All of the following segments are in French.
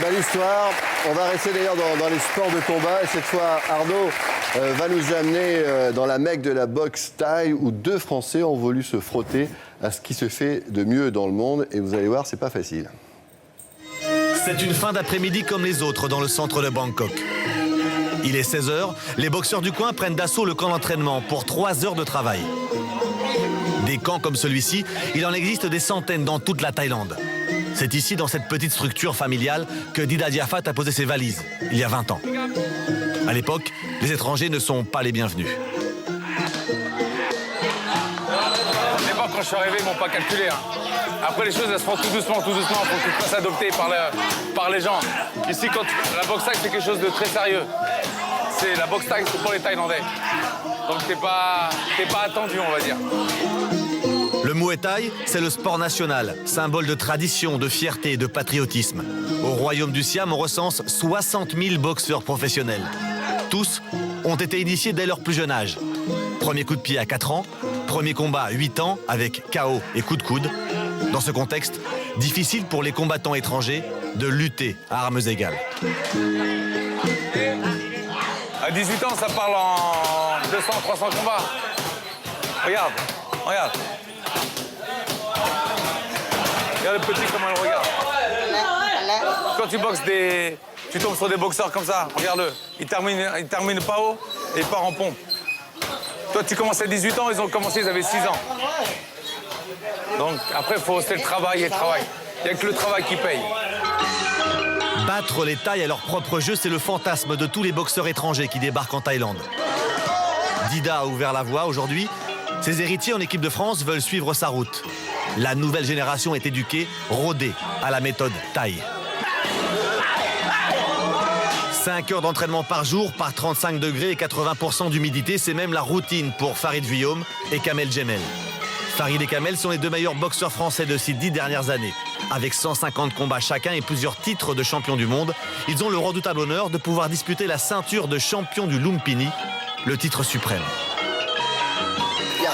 Belle histoire. On va rester d'ailleurs dans les sports de combat. Et cette fois, Arnaud va nous amener dans la Mecque de la boxe thaï où 2 Français ont voulu se frotter à ce qui se fait de mieux dans le monde. Et vous allez voir, c'est pas facile. C'est une fin d'après-midi comme les autres dans le centre de Bangkok. Il est 16h, les boxeurs du coin prennent d'assaut le camp d'entraînement pour 3 heures de travail. Des camps comme celui-ci, il en existe des centaines dans toute la Thaïlande. C'est ici, dans cette petite structure familiale, que Dida Diafat a posé ses valises, il y a 20 ans. À l'époque, les étrangers ne sont pas les bienvenus. À l'époque, quand je suis arrivé, ils m'ont pas calculé. Après, les choses, elles se font tout doucement. Il faut que tu te fasses adopter par les gens. Ici, la boxe thaï, c'est quelque chose de très sérieux. La boxe thaï, c'est pour les Thaïlandais. Donc, t'es pas attendu, on va dire. Le Muay Thai, c'est le sport national, symbole de tradition, de fierté et de patriotisme. Au royaume du Siam, on recense 60 000 boxeurs professionnels. Tous ont été initiés dès leur plus jeune âge. Premier coup de pied à 4 ans, premier combat à 8 ans avec KO et coup de coude. Dans ce contexte, difficile pour les combattants étrangers de lutter à armes égales. À 18 ans, ça parle en 200-300 combats. Regarde. Regarde le petit, comment il regarde. Quand tu boxes tu tombes sur des boxeurs comme ça, regarde-le. Il termine pas haut et il part en pompe. Toi, tu commences à 18 ans, ils ont commencé, ils avaient 6 ans. Donc après, il faut aussi le travail et le travail. Il n'y a que le travail qui paye. Battre les Thaïs à leur propre jeu, c'est le fantasme de tous les boxeurs étrangers qui débarquent en Thaïlande. Dida a ouvert la voie aujourd'hui. Ses héritiers en équipe de France veulent suivre sa route. La nouvelle génération est éduquée, rodée à la méthode thaï. 5 heures d'entraînement par jour, par 35 degrés et 80% d'humidité, c'est même la routine pour Farid Vuillaume et Kamel Djemel. Farid et Kamel sont les 2 meilleurs boxeurs français de ces 10 dernières années. Avec 150 combats chacun et plusieurs titres de champion du monde, ils ont le redoutable honneur de pouvoir disputer la ceinture de champion du Lumpini, le titre suprême. Il n'y a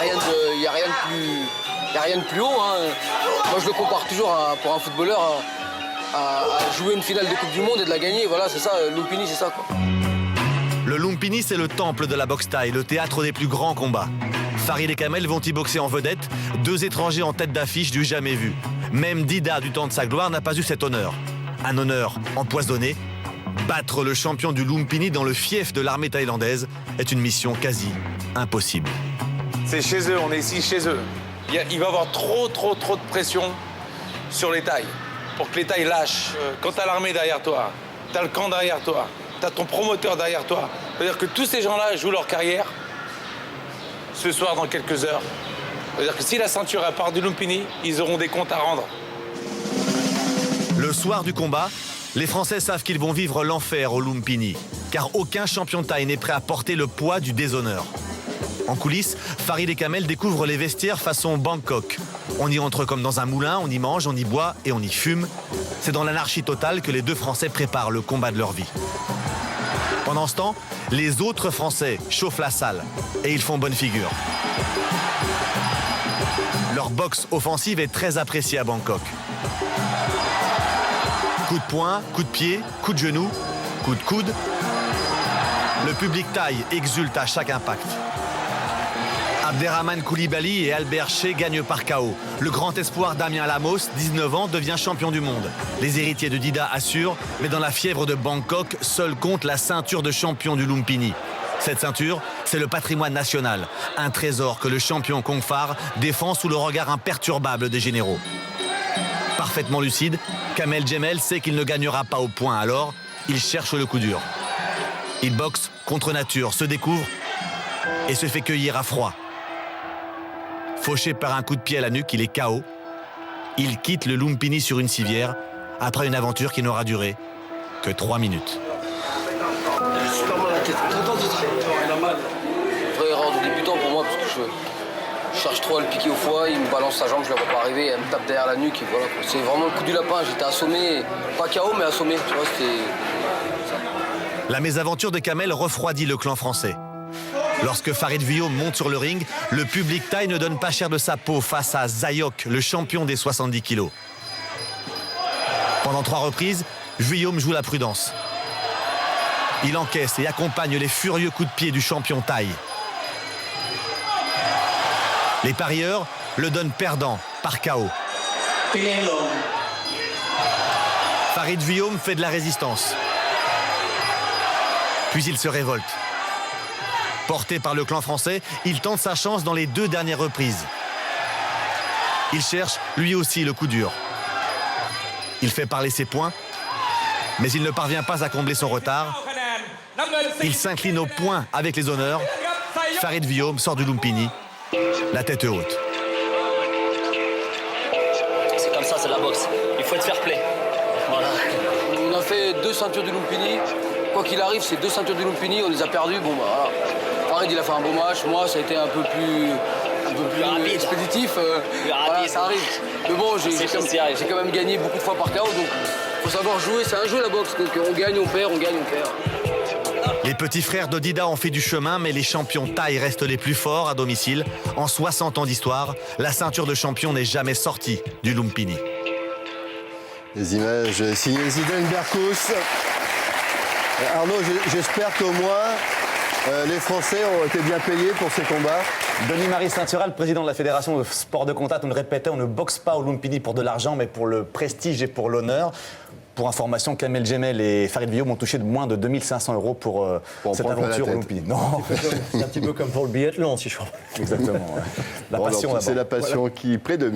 rien de plus haut. Moi, je le compare toujours pour un footballeur à jouer une finale de Coupe du Monde et de la gagner. Voilà, c'est ça, Lumpini, c'est ça, quoi. Le Lumpini, c'est le temple de la boxe thaï, le théâtre des plus grands combats. Farid et Kamel vont y boxer en vedette, 2 étrangers en tête d'affiche du jamais vu. Même Dida, du temps de sa gloire, n'a pas eu cet honneur. Un honneur empoisonné. Battre le champion du Lumpini dans le fief de l'armée thaïlandaise est une mission quasi impossible. C'est chez eux, on est ici chez eux. Il va y avoir trop de pression sur les Thaïs. Pour que les Thaïs lâchent. Quand t'as l'armée derrière toi, t'as le camp derrière toi, t'as ton promoteur derrière toi. C'est-à-dire que tous ces gens-là jouent leur carrière ce soir dans quelques heures. C'est-à-dire que si la ceinture part du Lumpini, ils auront des comptes à rendre. Le soir du combat, les Français savent qu'ils vont vivre l'enfer au Lumpini, car aucun champion thaï n'est prêt à porter le poids du déshonneur. En coulisses, Farid et Kamel découvrent les vestiaires façon Bangkok. On y entre comme dans un moulin, on y mange, on y boit et on y fume. C'est dans l'anarchie totale que les 2 Français préparent le combat de leur vie. Pendant ce temps, les autres Français chauffent la salle et ils font bonne figure. Leur boxe offensive est très appréciée à Bangkok. Coup de poing, coup de pied, coup de genou, coup de coude. Le public thaï exulte à chaque impact. Abderrahmane Koulibaly et Albert Shea gagnent par KO. Le grand espoir Damien Lamos, 19 ans, devient champion du monde. Les héritiers de Dida assurent, mais dans la fièvre de Bangkok, seul compte la ceinture de champion du Lumpini. Cette ceinture, c'est le patrimoine national, un trésor que le champion Kong Phar défend sous le regard imperturbable des généraux. Parfaitement lucide, Kamel Djemel sait qu'il ne gagnera pas au point, alors il cherche le coup dur. Il boxe contre nature, se découvre et se fait cueillir à froid. Fauché par un coup de pied à la nuque, il est KO. Il quitte le Lumpini sur une civière après une aventure qui n'aura duré que 3 minutes. Je suis pas mal à la tête. Vraie erreur de débutant pour moi parce que je cherche trop à le piquer au foie, il me balance sa jambe, je la vois pas arriver, elle me tape derrière la nuque et voilà. C'est vraiment le coup du lapin, j'étais assommé, pas KO mais assommé, tu vois, c'était ça. La mésaventure de Kamel refroidit le clan français. Lorsque Farid Vuillaume monte sur le ring, le public thaï ne donne pas cher de sa peau face à Zayok, le champion des 70 kilos. Pendant 3 reprises, Vuillaume joue la prudence. Il encaisse et accompagne les furieux coups de pied du champion thaï. Les parieurs le donnent perdant par KO. Farid Vuillaume fait de la résistance. Puis il se révolte. Porté par le clan français, il tente sa chance dans les 2 dernières reprises. Il cherche lui aussi le coup dur. Il fait parler ses points, mais il ne parvient pas à combler son retard. Il s'incline au point avec les honneurs. Farid Vuillaume sort du Lumpini, la tête haute. C'est comme ça, c'est de la boxe. Il faut être fair play. Voilà. On a fait 2 ceintures du Lumpini. Quoi qu'il arrive, c'est 2 ceintures du Lumpini, on les a perdues. Bon, bah voilà. Farid, il a fait un bon match. Moi, ça a été un peu plus rapide. expéditif. Voilà, ça arrive. Mais bon, j'ai quand même gagné beaucoup de fois par KO. Donc, faut savoir jouer. C'est un jeu, la boxe. Donc, on gagne, on perd, on gagne, on perd. Les petits frères de Dida ont fait du chemin, mais les champions thaï restent les plus forts à domicile. En 60 ans d'histoire, la ceinture de champion n'est jamais sortie du Lumpini. Les images signées Zidane Berkous. Arnaud, j'espère qu'au moins les Français ont été bien payés pour ces combats. Denis-Marie Saint-Tural, président de la Fédération de sport de contact, on le répétait, on ne boxe pas au Lumpini pour de l'argent, mais pour le prestige et pour l'honneur. Pour information, Kamel Jemel et Farid Vuillaume ont touché de moins de 2500 € pour cette aventure au Lumpini. Non, c'est un petit peu comme pour le biathlon, si je crois. exactement. Ouais. La passion, C'est la passion qui prédomine.